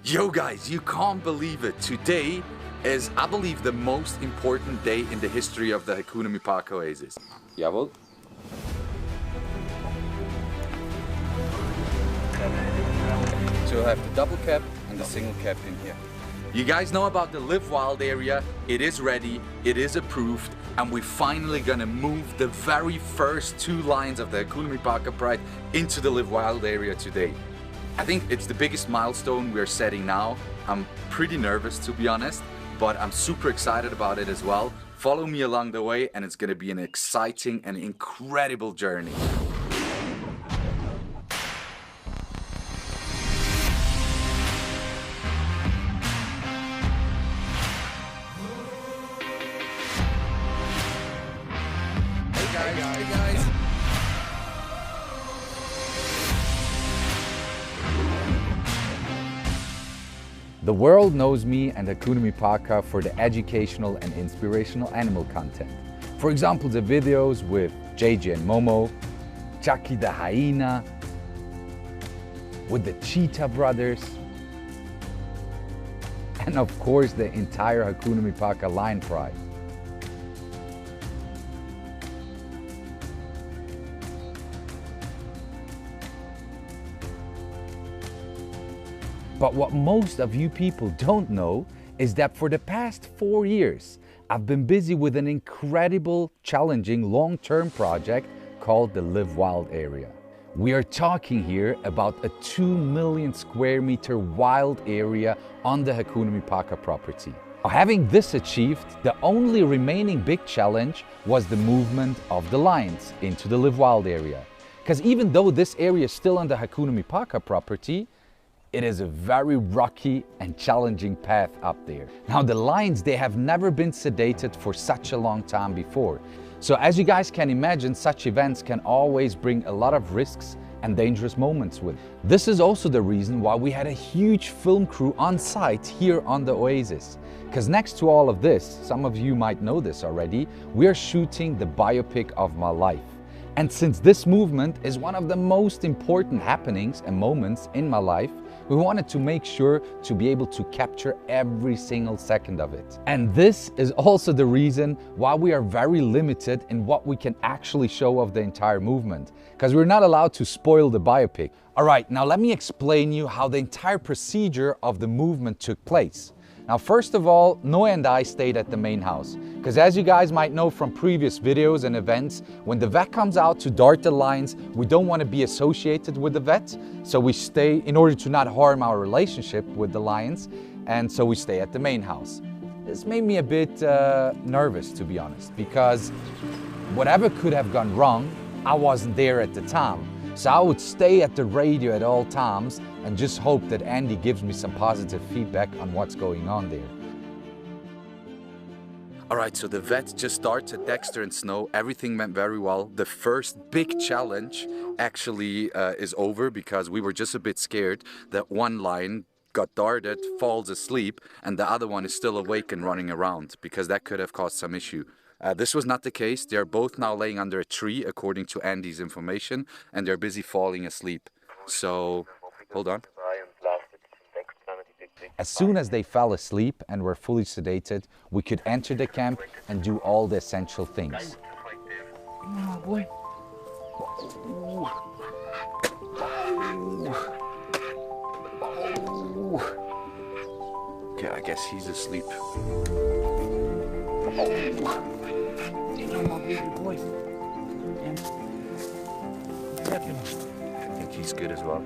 Yo guys, you can't believe it. Today is, I believe, the most important day in the history of the Hakuna Mipaka Oasis. Jawohl. So you'll have the double cap and the single cap in here. You guys know about the Live Wild area. It is ready, it is approved, and we're finally gonna move the very first 2 lines of the Hakuna Mipaka Pride into the Live Wild area today. I think it's the biggest milestone we're setting now. I'm pretty nervous, to be honest, but I'm super excited about it as well. Follow me along the way and it's gonna be an exciting and incredible journey. Hey guys. The world knows me and Hakuna Mipaka for the educational and inspirational animal content. For example, the videos with JJ and Momo, Chucky the hyena, with the Cheetah brothers, and of course the entire Hakuna Mipaka Lion Pride. But what most of you people don't know is that for the past 4 years, I've been busy with an incredible, challenging long-term project called the Live Wild area. We are talking here about a 2 million square meter wild area on the Hakuna Mipaka property. Having this achieved, the only remaining big challenge was the movement of the lions into the Live Wild area. Because even though this area is still on the Hakuna Mipaka property, it is a very rocky and challenging path up there. Now the lions, they have never been sedated for such a long time before. So as you guys can imagine, such events can always bring a lot of risks and dangerous moments with it. This is also the reason why we had a huge film crew on site here on the Oasis. Because next to all of this, some of you might know this already, we are shooting the biopic of my life. And since this movement is one of the most important happenings and moments in my life, we wanted to make sure to be able to capture every single second of it. And this is also the reason why we are very limited in what we can actually show of the entire movement, because we're not allowed to spoil the biopic. All right, now let me explain you how the entire procedure of the movement took place. Now, first of all, Noe and I stayed at the main house, because as you guys might know from previous videos and events, when the vet comes out to dart the lions, we don't want to be associated with the vet, so we stay in order to not harm our relationship with the lions, and so we stay at the main house. This made me a bit nervous, to be honest, because whatever could have gone wrong, I wasn't there at the time. So I would stay at the radio at all times and just hope that Andy gives me some positive feedback on what's going on there. Alright, so the vet just started Dexter and Snow. Everything went very well. The first big challenge actually is over, because we were just a bit scared that one lion got darted, falls asleep, and the other one is still awake and running around, because that could have caused some issue. This was not the case. They're both now laying under a tree, according to Andy's information, and they're busy falling asleep. So, hold on. As soon as they fell asleep and were fully sedated, we could enter the camp and do all the essential things. Oh boy. Okay, I guess he's asleep. I think he's good as well.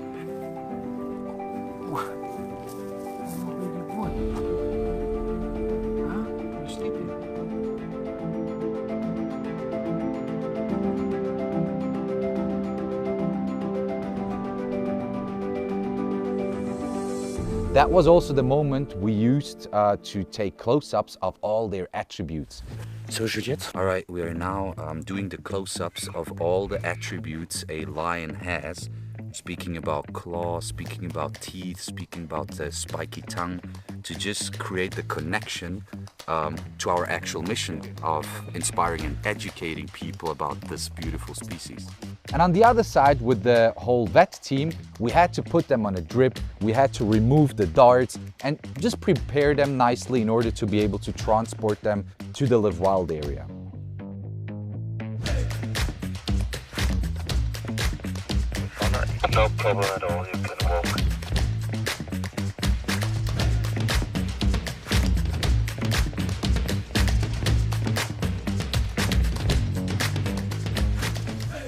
That was also the moment we used to take close-ups of all their attributes. So Juliette? All right, we are now doing the close-ups of all the attributes a lion has. Speaking about claws, speaking about teeth, speaking about the spiky tongue, to just create the connection to our actual mission of inspiring and educating people about this beautiful species. And on the other side, with the whole vet team, we had to put them on a drip, we had to remove the darts and just prepare them nicely in order to be able to transport them to the Live Wild area. No problem at all, you can walk.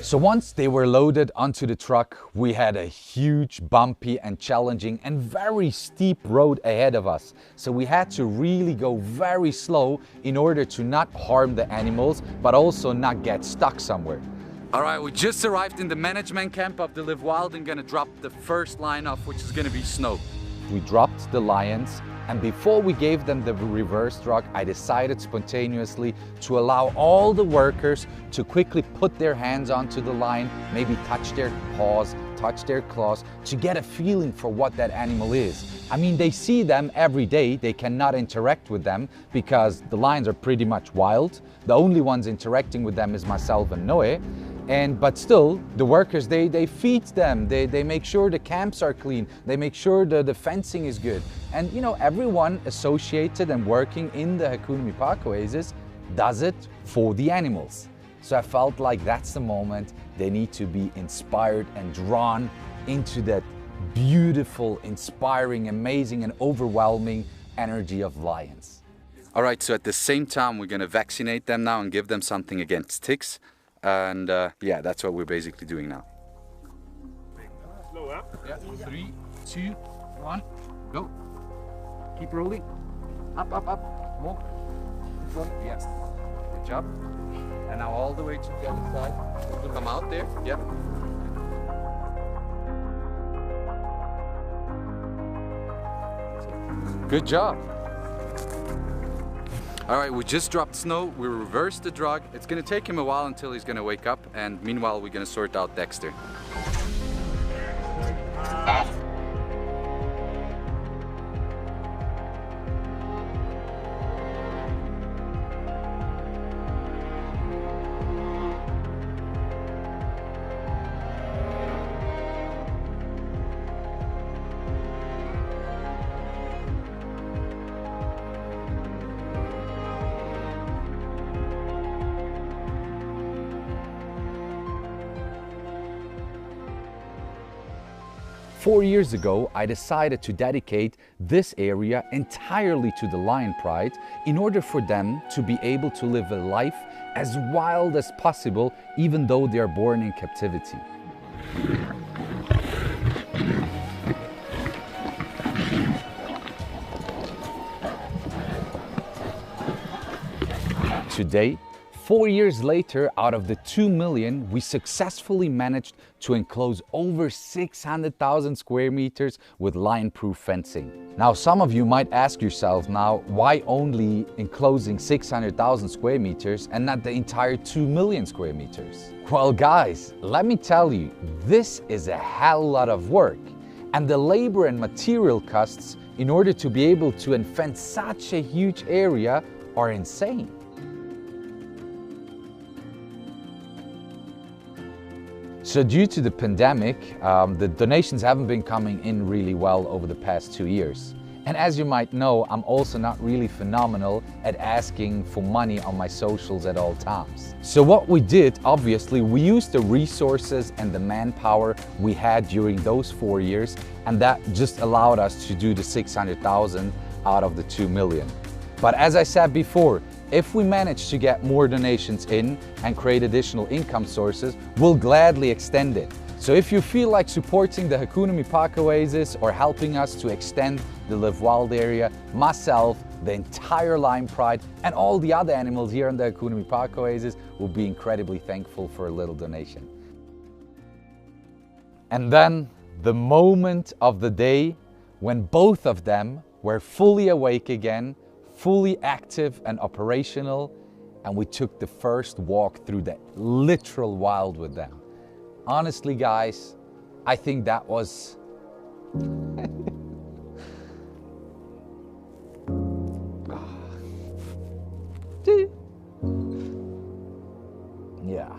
So once they were loaded onto the truck, we had a huge, bumpy and challenging and very steep road ahead of us. So we had to really go very slow in order to not harm the animals, but also not get stuck somewhere. All right, we just arrived in the management camp of the Live Wild and gonna drop the first line off, which is gonna be snow. We dropped the lions, and before we gave them the reverse drug, I decided spontaneously to allow all the workers to quickly put their hands onto the lion, maybe touch their paws, touch their claws, to get a feeling for what that animal is. I mean, they see them every day, they cannot interact with them because the lions are pretty much wild. The only ones interacting with them is myself and Noe. But still, the workers, they feed them, they make sure the camps are clean, they make sure the fencing is good. And you know, everyone associated and working in the Hakuna Mi Park Oasis does it for the animals. So I felt like that's the moment they need to be inspired and drawn into that beautiful, inspiring, amazing and overwhelming energy of lions. All right, so at the same time, we're gonna vaccinate them now and give them something against ticks. And yeah, that's what we're basically doing now. Slow up. Yeah, 3, 2, 1, go. Keep rolling. Up, up, up. More. One. Yes. Good job. And now all the way to the other side. Come out there. Yep. Good job. All right, we just dropped snow, we reversed the drug. It's gonna take him a while until he's gonna wake up, and meanwhile we're gonna sort out Dexter. 4 years ago, I decided to dedicate this area entirely to the lion pride in order for them to be able to live a life as wild as possible, even though they are born in captivity. Today, 4 years later, out of the 2 million, we successfully managed to enclose over 600,000 square meters with lion-proof fencing. Now, some of you might ask yourself now, why only enclosing 600,000 square meters and not the entire 2 million square meters? Well, guys, let me tell you, this is a hell lot of work. And the labor and material costs in order to be able to fence such a huge area are insane. So due to the pandemic, the donations haven't been coming in really well over the past 2 years. And as you might know, I'm also not really phenomenal at asking for money on my socials at all times. So what we did, obviously, we used the resources and the manpower we had during those 4 years, and that just allowed us to do the 600,000 out of the 2 million. But as I said before, if we manage to get more donations in and create additional income sources, we'll gladly extend it. So if you feel like supporting the Hakuna Mi Park Oasis or helping us to extend the Live Wild area, myself, the entire Lion Pride and all the other animals here in the Hakuna Mi Park Oasis will be incredibly thankful for a little donation. And then the moment of the day when both of them were fully awake again, fully active and operational, and we took the first walk through the literal wild with them. Honestly, guys, I think that was yeah.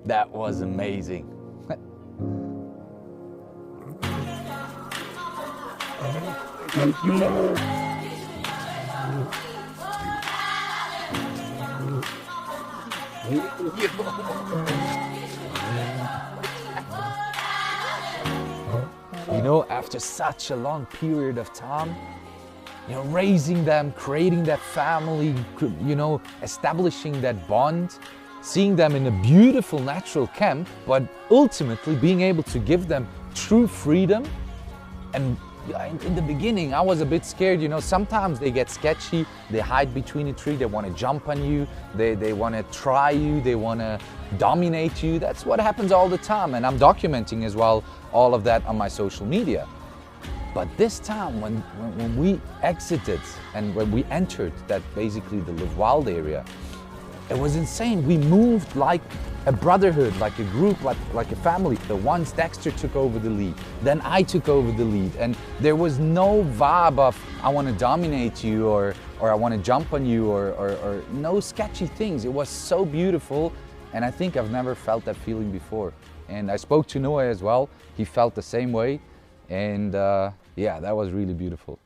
That was amazing. You know, after such a long period of time, you know, raising them, creating that family, you know, establishing that bond, seeing them in a beautiful natural camp, but ultimately being able to give them true freedom. And in the beginning, I was a bit scared, you know, sometimes they get sketchy, they hide between a tree, they want to jump on you, they want to try you, they want to dominate you. That's what happens all the time, and I'm documenting as well all of that on my social media. But this time, when we exited and when we entered that basically the Live Wild area, it was insane. We moved like a brotherhood, like a group, like a family. Once Dexter took over the lead, then I took over the lead, and there was no vibe of I want to dominate you or I want to jump on you or no sketchy things. It was so beautiful, and I think I've never felt that feeling before. And I spoke to Noah as well. He felt the same way, and yeah, that was really beautiful.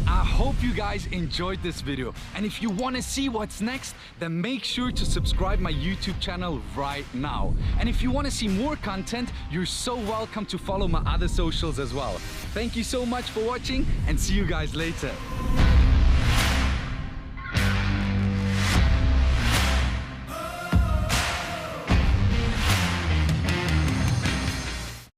I hope you guys enjoyed this video, and if you want to see what's next, then make sure to subscribe my YouTube channel right now. And if you want to see more content, you're so welcome to follow my other socials as well. Thank you so much for watching, and see you guys later.